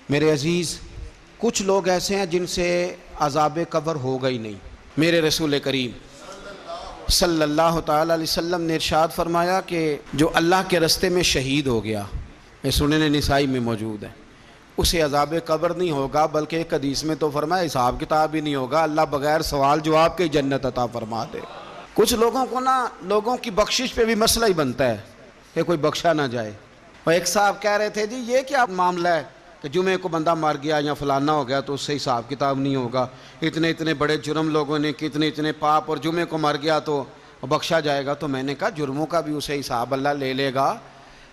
میرے عزیز، کچھ لوگ ایسے ہیں جن سے عذاب قبر ہوگا ہی نہیں۔ میرے رسول کریم صلی اللہ تعالیٰ علیہ وسلم نے ارشاد فرمایا کہ جو اللہ کے رستے میں شہید ہو گیا، یہ سنن نسائی میں موجود ہے، اسے عذاب قبر نہیں ہوگا، بلکہ ایک حدیث میں تو فرمایا حساب کتاب ہی نہیں ہوگا، اللہ بغیر سوال جواب کے جنت عطا فرما دے۔ کچھ لوگوں کو لوگوں کی بخشش پہ بھی مسئلہ ہی بنتا ہے کہ کوئی بخشا نہ جائے۔ اور ایک صاحب کہہ رہے تھے جی یہ کیا معاملہ ہے کہ جمعے کو بندہ مر گیا یا فلانا ہو گیا تو اس سے حساب کتاب نہیں ہوگا، اتنے بڑے جرم لوگوں نے اتنے پاپ، اور جمعے کو مر گیا تو بخشا جائے گا۔ تو میں نے کہا جرموں کا بھی اسے حساب اللہ لے لے گا،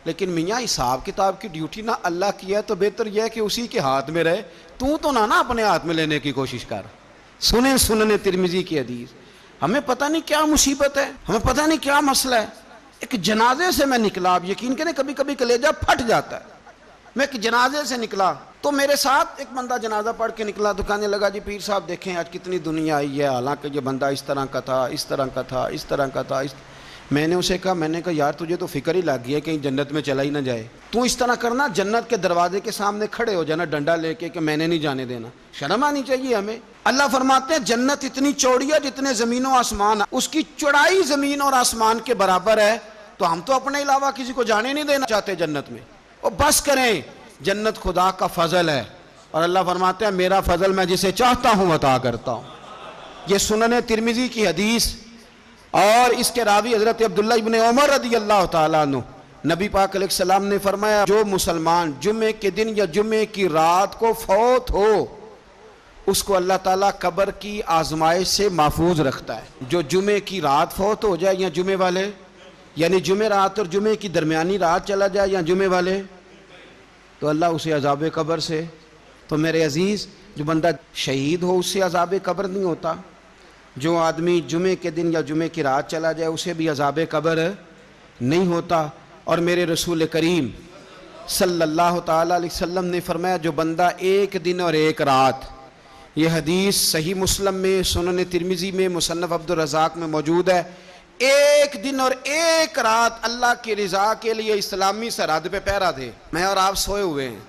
لیکن میاں حساب کتاب کی ڈیوٹی نہ اللہ کی ہے تو بہتر یہ ہے کہ اسی کے ہاتھ میں رہے، تو نہ اپنے ہاتھ میں لینے کی کوشش کر۔ سنن ترمذی کی حدیث۔ ہمیں پتہ نہیں کیا مصیبت ہے، ہمیں پتہ نہیں کیا مسئلہ ہے۔ ایک جنازے سے میں نکلا، آپ یقین کریں کبھی کبھی کلیجہ پھٹ جاتا ہے۔ میں ایک جنازے سے نکلا تو میرے ساتھ ایک بندہ جنازہ پڑھ کے نکلا تو کہنے لگا جی پیر صاحب دیکھیں آج کتنی دنیا آئی ہے، حالانکہ یہ بندہ اس طرح کا تھا، اس طرح کا تھا، اس طرح کا تھا۔ میں نے اسے کہا یار تجھے تو فکر ہی لگ گئی ہے کہیں جنت میں چلا ہی نہ جائے، تو اس طرح کرنا جنت کے دروازے کے سامنے کھڑے ہو جانا ڈنڈا لے کے کہ میں نے نہیں جانے دینا۔ شرم آنی چاہیے ہمیں۔ اللہ فرماتے ہیں جنت اتنی چوڑی ہے جتنے زمین و آسمان، اس کی چوڑائی زمین اور آسمان کے برابر ہے، تو ہم تو اپنے علاوہ کسی کو جانے نہیں دینا چاہتے جنت میں۔ اور بس کریں، جنت خدا کا فضل ہے، اور اللہ فرماتے ہیں میرا فضل میں جسے چاہتا ہوں عطا کرتا ہوں۔ یہ سنن ترمذی کی حدیث، اور اس کے راوی حضرت عبداللہ ابن عمر رضی اللہ تعالیٰ عنہ، نبی پاک علیہ السلام نے فرمایا جو مسلمان جمعے کے دن یا جمعے کی رات کو فوت ہو اس کو اللہ تعالیٰ قبر کی آزمائش سے محفوظ رکھتا ہے۔ جو جمعے کی رات فوت ہو جائے یا جمعے والے، یعنی جمعے رات اور جمعے کی درمیانی رات چلا جائے یا جمعے والے، تو اللہ اسے عذاب قبر سے، تو میرے عزیز جو بندہ شہید ہو اس سے عذاب قبر نہیں ہوتا، جو آدمی جمعے کے دن یا جمعے کی رات چلا جائے اسے بھی عذاب قبر نہیں ہوتا۔ اور میرے رسول کریم صلی اللہ تعالیٰ علیہ وسلم نے فرمایا جو بندہ ایک دن اور ایک رات، یہ حدیث صحیح مسلم میں، سنن ترمذی میں، مصنف عبد الرزاق میں موجود ہے، ایک دن اور ایک رات اللہ کی رضا کے لیے اسلامی سرحد پہ پہرا دے۔ میں اور آپ سوئے ہوئے ہیں،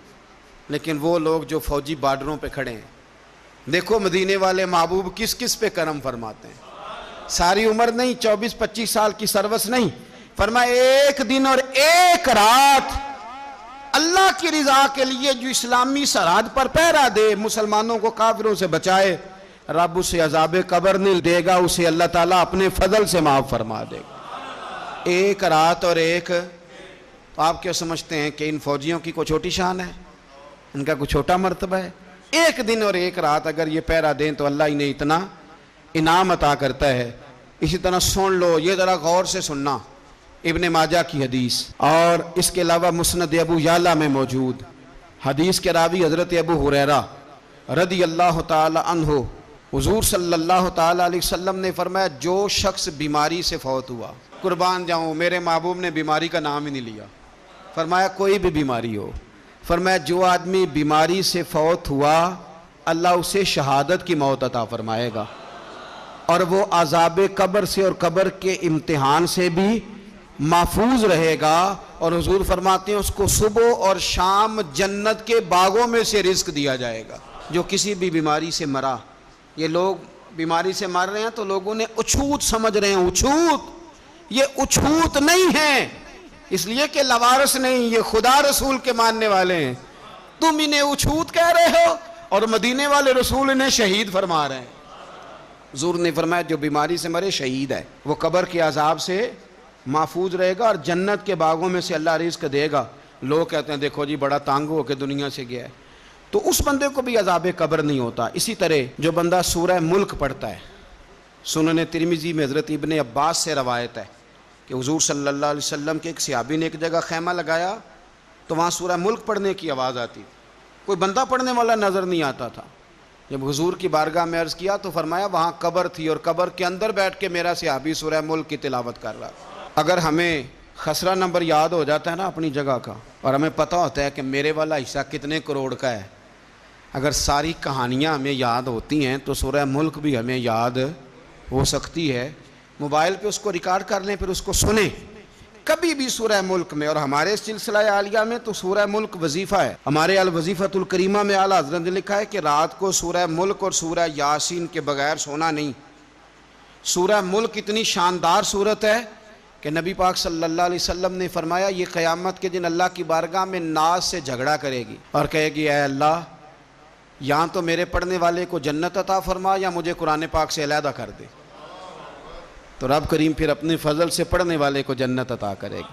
لیکن وہ لوگ جو فوجی بارڈروں پہ کھڑے ہیں، دیکھو مدینے والے محبوب کس کس پہ کرم فرماتے ہیں۔ ساری عمر نہیں، 24-25 سال کی سروس نہیں، فرمایا ایک دن اور ایک رات اللہ کی رضا کے لیے جو اسلامی سرحد پر پہرا دے، مسلمانوں کو کافروں سے بچائے، رب اسے عذاب قبر نہیں دے گا، اسے اللہ تعالیٰ اپنے فضل سے معاف فرما دے گا۔ ایک رات اور ایک، تو آپ کیا سمجھتے ہیں کہ ان فوجیوں کی کوئی چھوٹی شان ہے، ان کا کوئی چھوٹا مرتبہ ہے؟ ایک دن اور ایک رات اگر یہ پہرا دیں تو اللہ انہیں اتنا انعام عطا کرتا ہے۔ اسی طرح سن لو، یہ ذرا غور سے سننا، ابن ماجہ کی حدیث، اور اس کے علاوہ مسند ابو یعلا میں موجود حدیث کے راوی حضرت ابو ہریرہ رضی اللہ تعالی عنہ، حضور صلی اللہ تعالی علیہ وسلم نے فرمایا جو شخص بیماری سے فوت ہوا، قربان جاؤں میرے محبوب نے بیماری کا نام ہی نہیں لیا، فرمایا کوئی بھی بیماری ہو، فرمایا جو آدمی بیماری سے فوت ہوا اللہ اسے شہادت کی موت عطا فرمائے گا، اور وہ عذاب قبر سے اور قبر کے امتحان سے بھی محفوظ رہے گا، اور حضور فرماتے ہیں اس کو صبح اور شام جنت کے باغوں میں سے رزق دیا جائے گا۔ جو کسی بھی بیماری سے مرا، یہ لوگ بیماری سے مر رہے ہیں تو لوگوں نے اچھوت سمجھ رہے ہیں، اچھوت، یہ اچھوت نہیں ہے، اس لیے کہ لوارث نہیں، یہ خدا رسول کے ماننے والے ہیں، تم انہیں اچھوت کہہ رہے ہو اور مدینے والے رسول انہیں شہید فرما رہے ہیں۔ حضور نے فرمایا جو بیماری سے مرے شہید ہے، وہ قبر کے عذاب سے محفوظ رہے گا اور جنت کے باغوں میں سے اللہ رزق دے گا۔ لوگ کہتے ہیں دیکھو جی بڑا تانگ ہو کے دنیا سے گیا ہے، تو اس بندے کو بھی عذاب قبر نہیں ہوتا۔ اسی طرح جو بندہ سورہ ملک پڑھتا ہے، سنن ترمذی میں حضرت ابن عباس سے روایت ہے کہ حضور صلی اللہ علیہ وسلم کے ایک صحابی نے ایک جگہ خیمہ لگایا تو وہاں سورہ ملک پڑھنے کی آواز آتی، کوئی بندہ پڑھنے والا نظر نہیں آتا تھا۔ جب حضور کی بارگاہ میں عرض کیا تو فرمایا وہاں قبر تھی اور قبر کے اندر بیٹھ کے میرا صحابی سورہ ملک کی تلاوت کر رہا۔ اگر ہمیں خسرہ نمبر یاد ہو جاتا ہے نا اپنی جگہ کا، اور ہمیں پتہ ہوتا ہے کہ میرے والا حصہ کتنے کروڑ کا ہے، اگر ساری کہانیاں ہمیں یاد ہوتی ہیں تو سورہ ملک بھی ہمیں یاد ہو سکتی ہے۔ موبائل پہ اس کو ریکارڈ کر لیں، پھر اس کو سنیں کبھی بھی سورہ ملک میں، اور ہمارے سلسلہ عالیہ میں تو سورہ ملک وظیفہ ہے، ہمارے الوظیفۃ الکریمہ میں اعلیٰ حضرت نے لکھا ہے کہ رات کو سورہ ملک اور سورہ یاسین کے بغیر سونا نہیں۔ سورہ ملک اتنی شاندار صورت ہے کہ نبی پاک صلی اللہ علیہ وسلم نے فرمایا یہ قیامت کے دن اللہ کی بارگاہ میں ناز سے جھگڑا کرے گی اور کہے گی اے اللہ یہاں تو میرے پڑھنے والے کو جنت عطا فرما یا مجھے قرآن پاک سے علیحدہ کر دے، تو رب کریم پھر اپنے فضل سے پڑھنے والے کو جنت عطا کرے گا۔